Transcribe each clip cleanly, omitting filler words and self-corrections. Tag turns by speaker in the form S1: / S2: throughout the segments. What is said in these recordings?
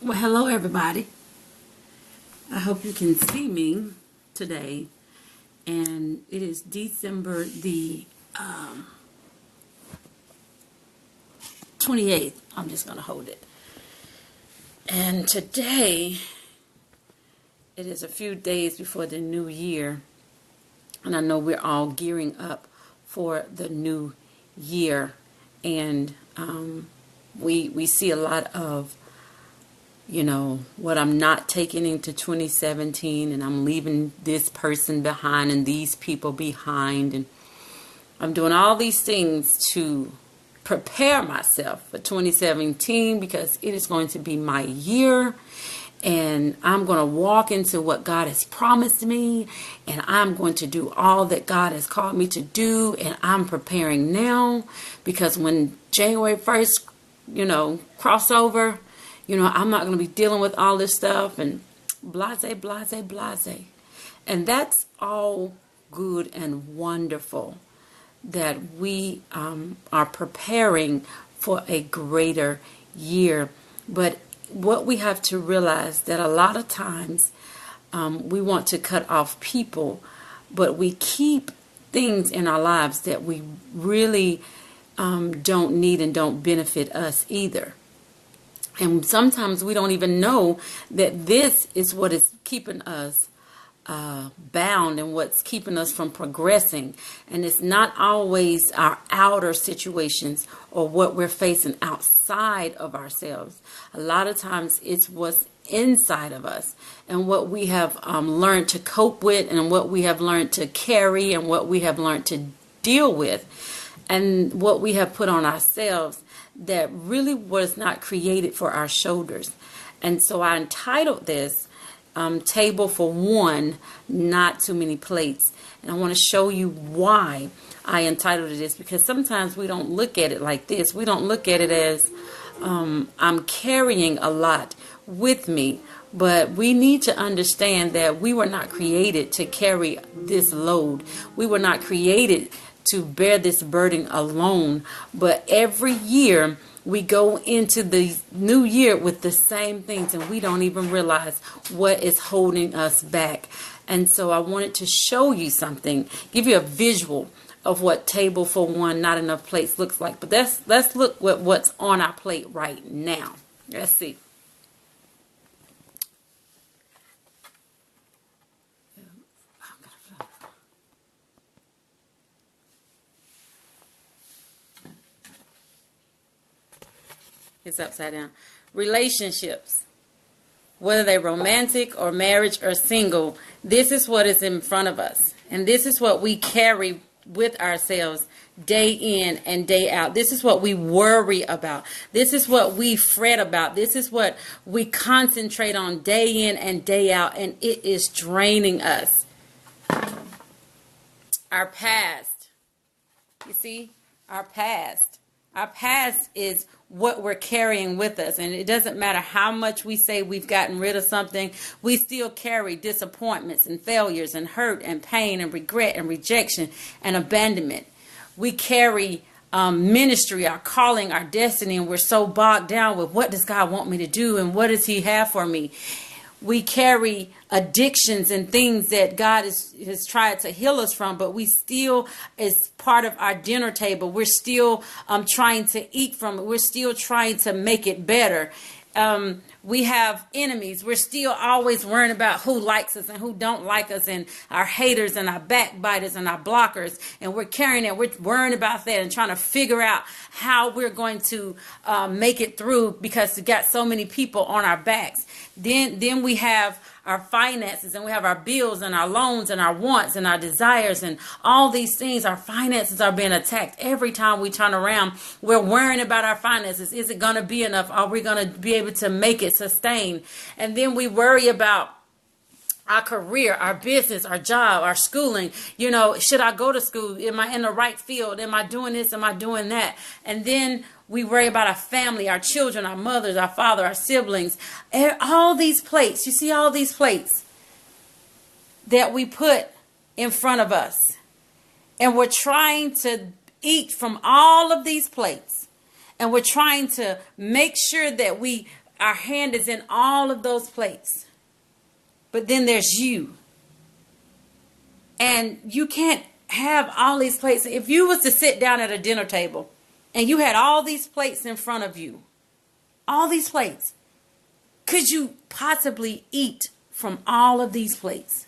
S1: Well, hello everybody. I hope you can see me today. And it is December the 28th. I'm just going to hold it. And today, it is a few days before the new year. And I know we're all gearing up for the new year. And we see a lot of what I'm not taking into 2017, and I'm leaving this person behind and these people behind, and I'm doing all these things to prepare myself for 2017 because it is going to be my year, and I'm going to walk into what God has promised me, and I'm going to do all that God has called me to do, and I'm preparing now because when January 1st, crossover, I'm not going to be dealing with all this stuff and blase. And that's all good and wonderful that we are preparing for a greater year. But what we have to realize that a lot of times we want to cut off people, but we keep things in our lives that we really don't need and don't benefit us either. And sometimes we don't even know that this is what is keeping us bound and what's keeping us from progressing. And it's not always our outer situations or what we're facing outside of ourselves. A lot of times it's what's inside of us and what we have learned to cope with and what we have learned to carry and what we have learned to deal with and what we have put on ourselves that really was not created for our shoulders. And so I entitled this Table for One, Not Too Many Plates. And I want to show you why I entitled it this, because sometimes we don't look at it like this. We don't look at it as I'm carrying a lot with me. But we need to understand that we were not created to carry this load. We were not created to bear this burden alone. But every year we go into the new year with the same things and we don't even realize what is holding us back. And so I wanted to show you something, give you a visual of what table for one, not enough plates looks like. But let's look at what's on our plate right now. Let's see. It's upside down. Relationships, whether they're romantic or marriage or single, this is what is in front of us. And this is what we carry with ourselves day in and day out. This is what we worry about. This is what we fret about. This is what we concentrate on day in and day out. And it is draining us. Our past. You see? Our past. Our past is what we're carrying with us. And it doesn't matter how much we say we've gotten rid of something, we still carry disappointments and failures and hurt and pain and regret and rejection and abandonment. We carry ministry, our calling, our destiny, and we're so bogged down with what does God want me to do and what does He have for me. We carry addictions and things that God has tried to heal us from, but we still, as part of our dinner table, we're still trying to eat from it. We're still trying to make it better. We have enemies. We're still always worrying about who likes us and who don't like us, and our haters and our backbiters and our blockers. And we're carrying it. We're worrying about that and trying to figure out how we're going to make it through because we got so many people on our backs. Then we have our finances, and we have our bills and our loans and our wants and our desires and all these things. Our finances are being attacked. Every time we turn around, we're worrying about our finances. Is it going to be enough? Are we going to be able to make it sustain? And then we worry about our career, our business, our job, our schooling. Should I go to school? Am I in the right field? Am I doing this? Am I doing that? And then we worry about our family, our children, our mothers, our father, our siblings. All these plates. You see all these plates that we put in front of us. And we're trying to eat from all of these plates. And we're trying to make sure that we our hand is in all of those plates. But then there's you. And you can't have all these plates. If you was to sit down at a dinner table and you had all these plates in front of you, all these plates, could you possibly eat from all of these plates?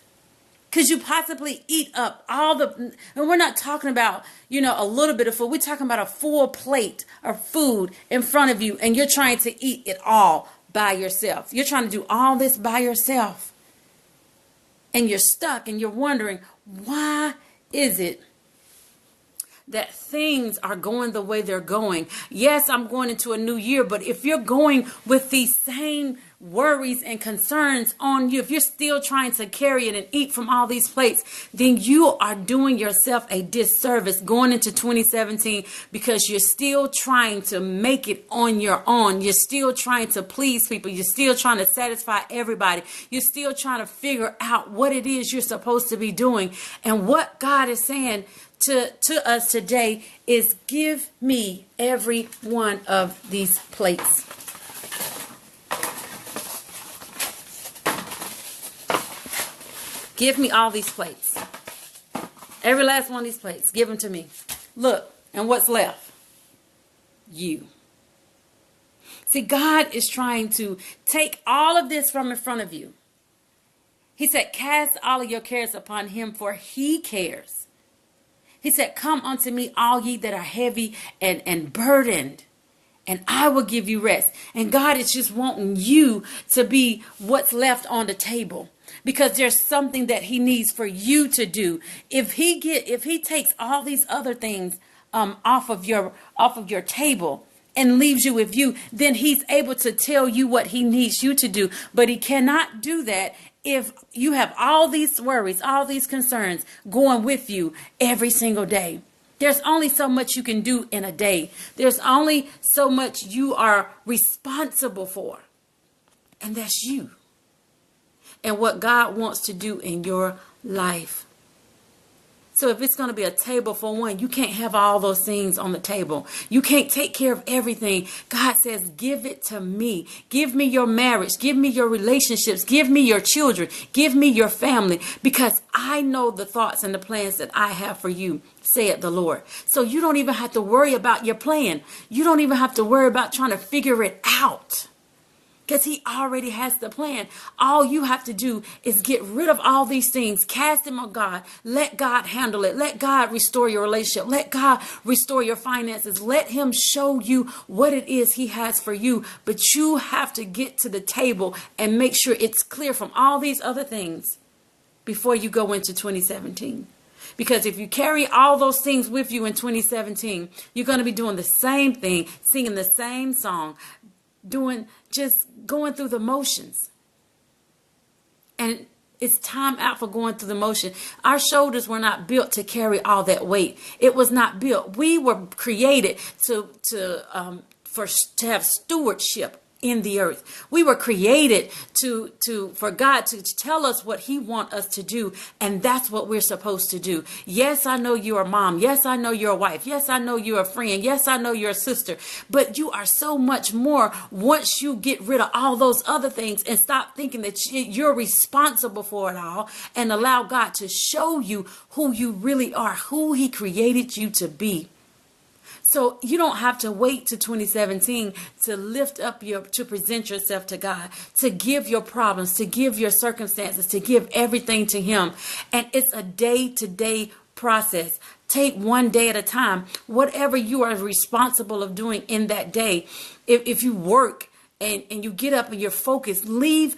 S1: Could you possibly eat up all the, and we're not talking about, a little bit of food. We're talking about a full plate of food in front of you, and you're trying to eat it all by yourself. You're trying to do all this by yourself. And you're stuck and you're wondering, why is it that things are going the way they're going? Yes, I'm going into a new year, but if you're going with these same worries and concerns on you, if you're still trying to carry it and eat from all these plates, then you are doing yourself a disservice going into 2017, because you're still trying to make it on your own. You're still trying to please people. You're still trying to satisfy everybody. You're still trying to figure out what it is you're supposed to be doing. And what God is saying to us today is, give me every one of these plates. Give me all these plates. Every last one of these plates. Give them to me. Look, and what's left? You. See, God is trying to take all of this from in front of you. He said, cast all of your cares upon him, for he cares. He said, come unto me, all ye that are heavy and burdened, and I will give you rest. And God is just wanting you to be what's left on the table, because there's something that he needs for you to do. If he takes all these other things off of your table and leaves you with you, then he's able to tell you what he needs you to do. But he cannot do that if you have all these worries, all these concerns going with you every single day. There's only so much you can do in a day. There's only so much you are responsible for. And that's you. And what God wants to do in your life. So if it's going to be a table for one, you can't have all those things on the table. You can't take care of everything. God says, give it to me. Give me your marriage. Give me your relationships. Give me your children. Give me your family, because I know the thoughts and the plans that I have for you, saith the Lord. So you don't even have to worry about your plan. You don't even have to worry about trying to figure it out, because he already has the plan. All you have to do is get rid of all these things. Cast them on God. Let God handle it. Let God restore your relationship. Let God restore your finances. Let him show you what it is he has for you. But you have to get to the table and make sure it's clear from all these other things before you go into 2017. Because if you carry all those things with you in 2017, you're going to be doing the same thing, singing the same song, just going through the motions. And it's time out for going through the motion. Our shoulders were not built to carry all that weight. It was not built. We were created to have stewardship in the earth. We were created for God to tell us what he wants us to do, and that's what we're supposed to do. Yes, I know you're a mom. Yes, I know you're a wife. Yes, I know you're a friend. Yes, I know you're a sister. But you are so much more once you get rid of all those other things and stop thinking that you're responsible for it all, and allow God to show you who you really are, who he created you to be. So you don't have to wait to 2017 to present yourself to God, to give your problems, to give your circumstances, to give everything to him. And it's a day-to-day process. Take one day at a time. Whatever you are responsible of doing in that day. If you work and you get up and you're focused, leave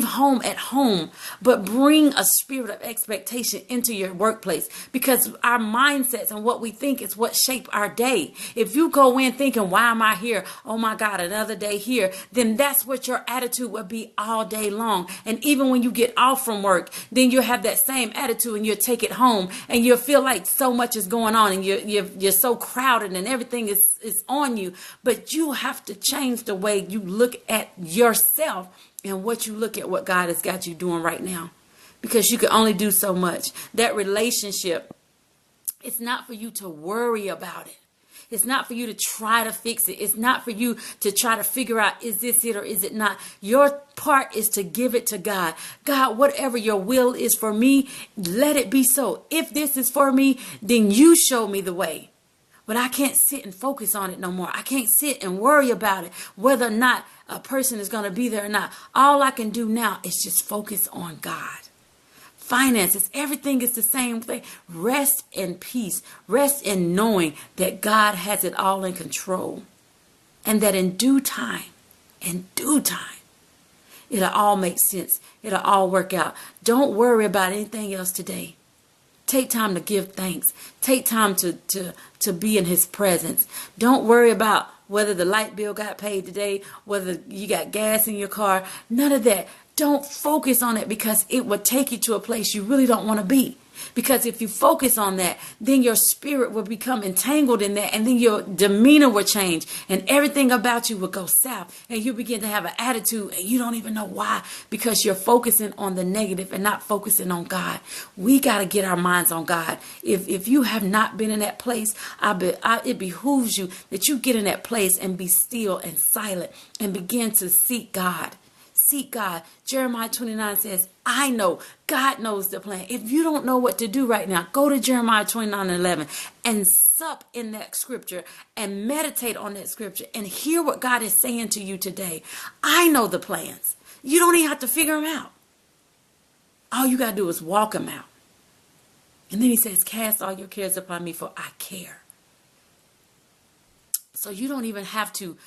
S1: home at home, but bring a spirit of expectation into your workplace, because our mindsets and what we think is what shape our day. If you go in thinking, why am I here? Oh my God, another day here. Then that's what your attitude will be all day long. And even when you get off from work, then you'll have that same attitude, and you'll take it home, and you'll feel like so much is going on, and you're so crowded and everything is on you. But you have to change the way you look at yourself and what you look at what God has got you doing right now, because you can only do so much. That relationship, it's not for you to worry about it. It's not for you to try to fix it. It's not for you to try to figure out, is this it or is it not? Your part is to give it to God. God, whatever your will is for me, let it be so. If this is for me, then you show me the way. But I can't sit and focus on it no more. I can't sit and worry about it, whether or not a person is going to be there or not. All I can do now is just focus on God. Finances, everything is the same thing. Rest in peace. Rest in knowing that God has it all in control. And that in due time, it'll all make sense. It'll all work out. Don't worry about anything else today. Take time to give thanks. Take time to be in his presence. Don't worry about whether the light bill got paid today, whether you got gas in your car. None of that. Don't focus on it, because it will take you to a place you really don't want to be. Because if you focus on that, then your spirit will become entangled in that, and then your demeanor will change, and everything about you will go south, and you begin to have an attitude, and you don't even know why, because you're focusing on the negative and not focusing on God. We got to get our minds on God. If you have not been in that place, it behooves you that you get in that place and be still and silent and begin to seek God. Seek God. Jeremiah 29 says, I know. God knows the plan. If you don't know what to do right now, go to Jeremiah 29:11 and sup in that scripture and meditate on that scripture and hear what God is saying to you today. I know the plans. You don't even have to figure them out. All you got to do is walk them out. And then he says, cast all your cares upon me, for I care. So you don't even have to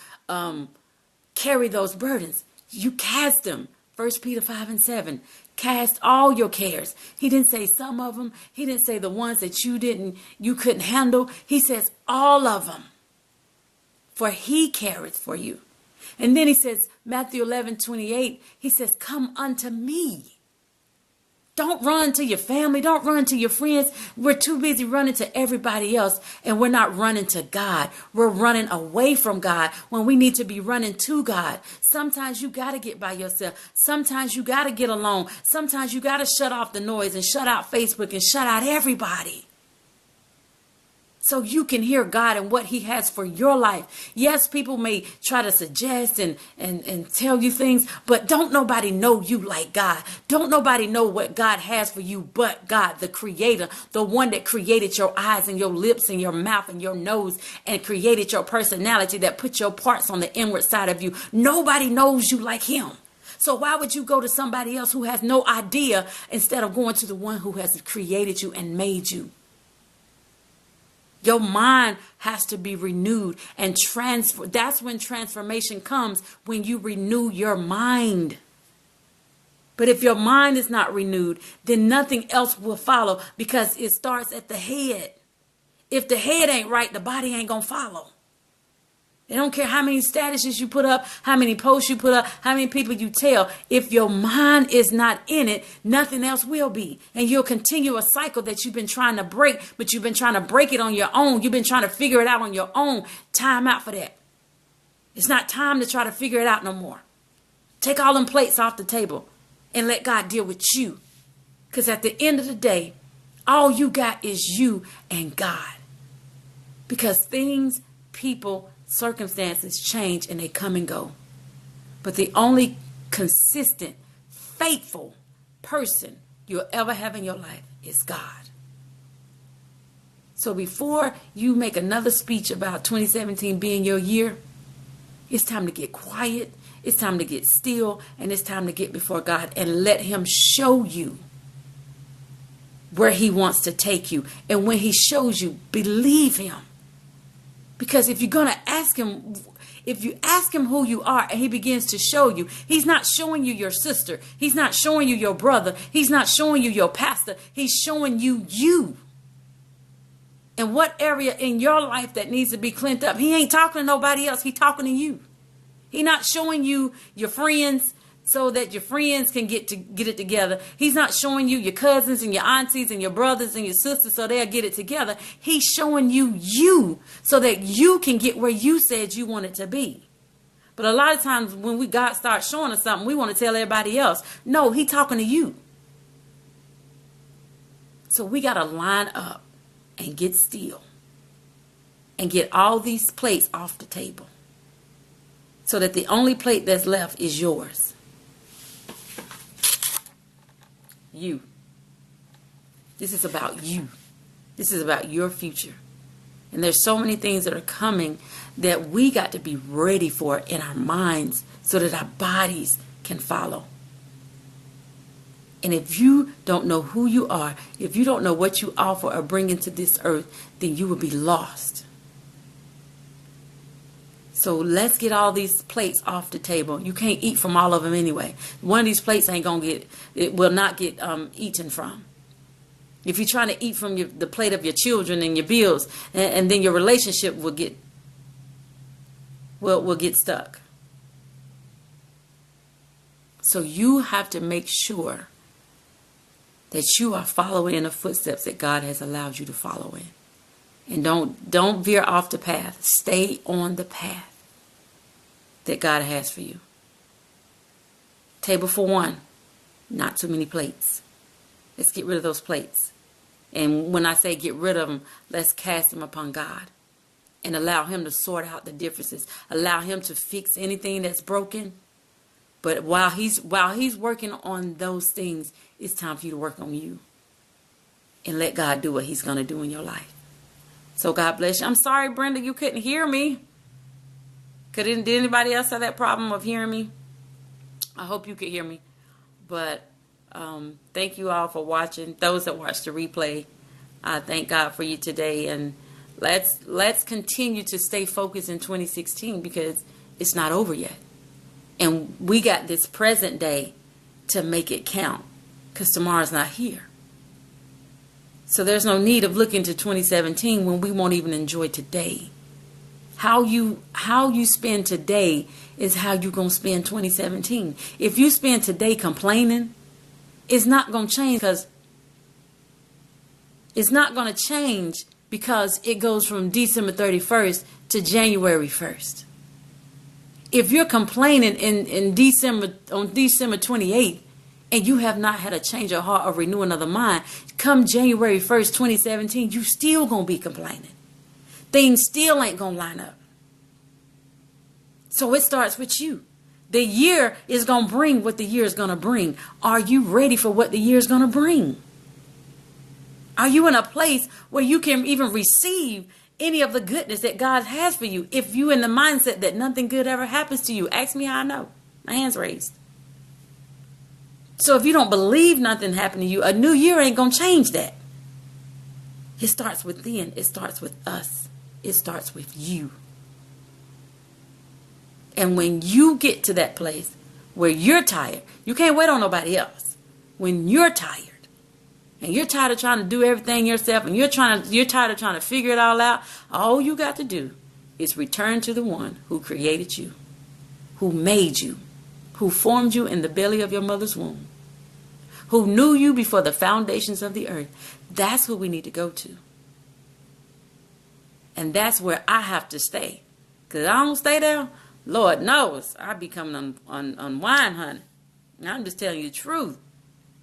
S1: carry those burdens. You cast them. 1 Peter 5:7. Cast all your cares. He didn't say some of them. He didn't say the ones that you couldn't handle. He says all of them. For he careth for you. And then he says, Matthew 11:28, he says, come unto me. Don't run to your family. Don't run to your friends. We're too busy running to everybody else, and we're not running to God. We're running away from God when we need to be running to God. Sometimes you got to get by yourself. Sometimes you got to get alone. Sometimes you got to shut off the noise and shut out Facebook and shut out everybody, so you can hear God and what he has for your life. Yes, people may try to suggest and tell you things, but don't nobody know you like God. Don't nobody know what God has for you but God, the creator, the one that created your eyes and your lips and your mouth and your nose and created your personality, that put your parts on the inward side of you. Nobody knows you like him. So why would you go to somebody else who has no idea instead of going to the one who has created you and made you? Your mind has to be renewed and transfer. That's when transformation comes, when you renew your mind. But if your mind is not renewed, then nothing else will follow, because it starts at the head. If the head ain't right, the body ain't going to follow. They don't care how many statuses you put up, how many posts you put up, how many people you tell. If your mind is not in it, nothing else will be. And you'll continue a cycle that you've been trying to break, but you've been trying to break it on your own. You've been trying to figure it out on your own. Time out for that. It's not time to try to figure it out no more. Take all them plates off the table and let God deal with you. Because at the end of the day, all you got is you and God. Because things, people, circumstances change and they come and go. But the only consistent, faithful person you'll ever have in your life is God. So before you make another speech about 2017 being your year, it's time to get quiet. It's time to get still. And it's time to get before God and let him show you where he wants to take you. And when he shows you, believe him. Because if you're going to ask him, if you ask him who you are and he begins to show you, he's not showing you your sister. He's not showing you your brother. He's not showing you your pastor. He's showing you you. And what area in your life that needs to be cleaned up. He ain't talking to nobody else. He's talking to you. He's not showing you your friends so that your friends can get it together. He's not showing you your cousins and your aunties and your brothers and your sisters so they'll get it together. He's showing you you so that you can get where you said you wanted to be. But a lot of times when God starts showing us something, we want to tell everybody else. No, he's talking to you. So we got to line up and get still and get all these plates off the table so that the only plate that's left is yours. You. This is about you. This is about your future. And there's so many things that are coming that we got to be ready for in our minds so that our bodies can follow. And if you don't know who you are, if you don't know what you offer or bring into this earth, then you will be lost. So let's get all these plates off the table. You can't eat from all of them anyway. One of these plates will not get eaten from. If you're trying to eat from the plate of your children and your bills, and then your relationship will get stuck. So you have to make sure that you are following in the footsteps that God has allowed you to follow in. And don't veer off the path. Stay on the path that God has for you. Table for one, not too many plates. Let's get rid of those plates. And when I say get rid of them, let's cast them upon God and allow him to sort out the differences. Allow him to fix anything that's broken. But while he's working on those things, it's time for you to work on you. And let God do what he's going to do in your life. So God bless you. I'm sorry, Brenda, you couldn't hear me. Did anybody else have that problem of hearing me? I hope you could hear me. But thank you all for watching. Those that watch the replay, I thank God for you today. And let's continue to stay focused in 2016 because it's not over yet. And we got this present day to make it count because tomorrow's not here. So there's no need of looking to 2017 when we won't even enjoy today. How you spend today is how you're going to spend 2017. If you spend today complaining, it's not going to change because it goes from December 31st to January 1st. If you're complaining on December 28th and you have not had a change of heart or renewing of the mind, come January 1st, 2017, you still going to be complaining. Things still ain't going to line up. So it starts with you. The year is going to bring what the year is going to bring. Are you ready for what the year is going to bring? Are you in a place where you can even receive any of the goodness that God has for you? If you in the mindset that nothing good ever happens to you, ask me how I know. My hand's raised. So if you don't believe nothing happened to you, a new year ain't going to change that. It starts within. It starts with us. It starts with you. And when you get to that place where you're tired, you can't wait on nobody else. When you're tired, and you're tired of trying to do everything yourself, and you're tired of trying to figure it all out, all you got to do is return to the one who created you, who made you, who formed you in the belly of your mother's womb, who knew you before the foundations of the earth. That's who we need to go to. And that's where I have to stay. Because I don't stay there, Lord knows, I be coming on wine, honey. I'm just telling you the truth.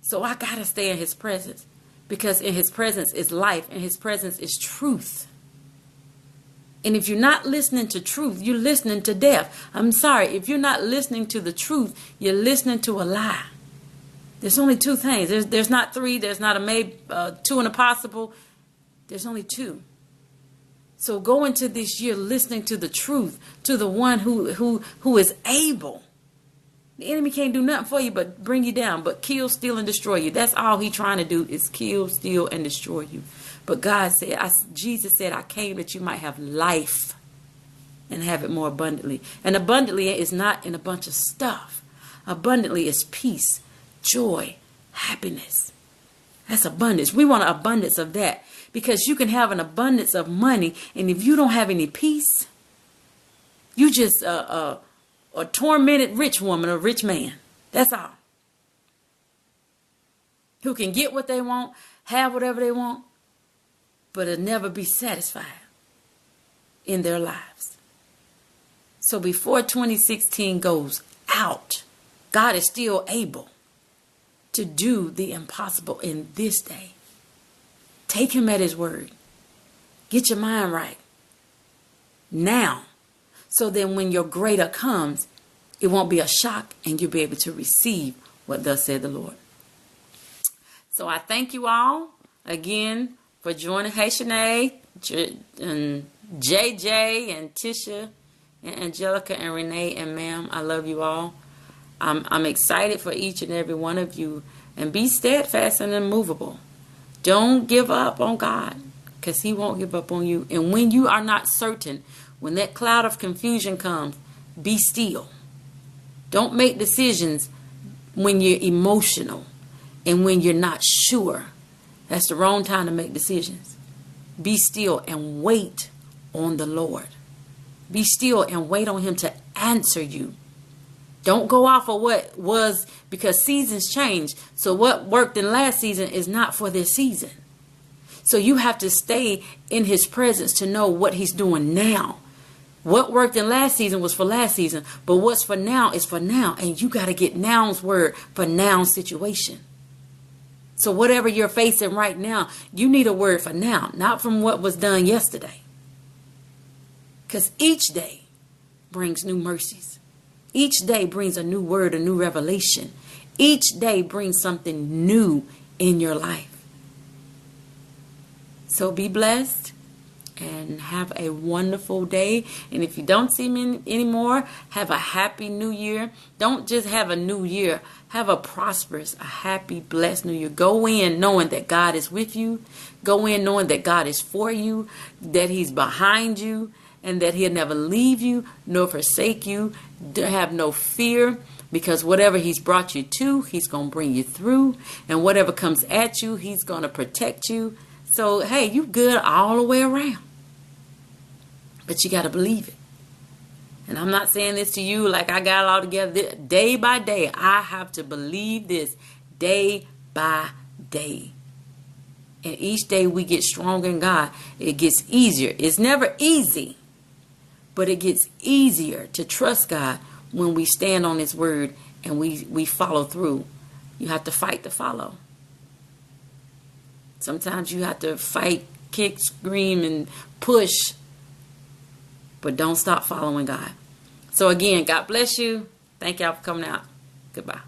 S1: So I got to stay in his presence. Because in his presence is life. And his presence is truth. And if you're not listening to truth, you're listening to death. I'm sorry. If you're not listening to the truth, you're listening to a lie. There's only two things. There's not three. There's not a maybe, two and a possible. There's only two. So go into this year listening to the truth, to the one who is able. The enemy can't do nothing for you but bring you down, but kill, steal, and destroy you. That's all he's trying to do is kill, steal, and destroy you. But God said, Jesus said, I came that you might have life and have it more abundantly. And abundantly is not in a bunch of stuff. Abundantly is peace, joy, happiness. That's abundance. We want an abundance of that. Because you can have an abundance of money, and if you don't have any peace, you just a tormented rich woman or rich man. That's all. Who can get what they want, have whatever they want, but it'll never be satisfied in their lives. So before 2016 goes out, God is still able to do the impossible in this day. Take him at his word. Get your mind right. now. So then when your greater comes, it won't be a shock and you'll be able to receive what thus said the Lord. So I thank you all again for joining. Hey, Shanae, and JJ, and Tisha, and Angelica, and Renee, and Ma'am. I love you all. I'm excited for each and every one of you. And be steadfast and immovable. Don't give up on God, because He won't give up on you. And when you are not certain, when that cloud of confusion comes, be still. Don't make decisions when you're emotional and when you're not sure. That's the wrong time to make decisions. Be still and wait on the Lord. Be still and wait on Him to answer you. Don't go off of what was, because seasons change. So what worked in last season is not for this season. So you have to stay in His presence to know what He's doing now. What worked in last season was for last season, but what's for now is for now. And you got to get now's word for now's situation. So whatever you're facing right now, you need a word for now, not from what was done yesterday. Because each day brings new mercies. Each day brings a new word, a new revelation. Each day brings something new in your life. So be blessed and have a wonderful day. And if you don't see me anymore, have a happy new year. Don't just have a new year. Have a prosperous, a happy, blessed new year. Go in knowing that God is with you. Go in knowing that God is for you, that He's behind you, and that He'll never leave you nor forsake you. Have no fear, because whatever He's brought you to, He's going to bring you through. And whatever comes at you, He's going to protect you. So, hey, you good all the way around. But you got to believe it. And I'm not saying this to you like I got it all together. Day by day, I have to believe this day by day. And each day we get stronger in God. It gets easier. It's never easy. But it gets easier to trust God when we stand on His word and we follow through. You have to fight to follow. Sometimes you have to fight, kick, scream, and push. But don't stop following God. So again, God bless you. Thank y'all for coming out. Goodbye.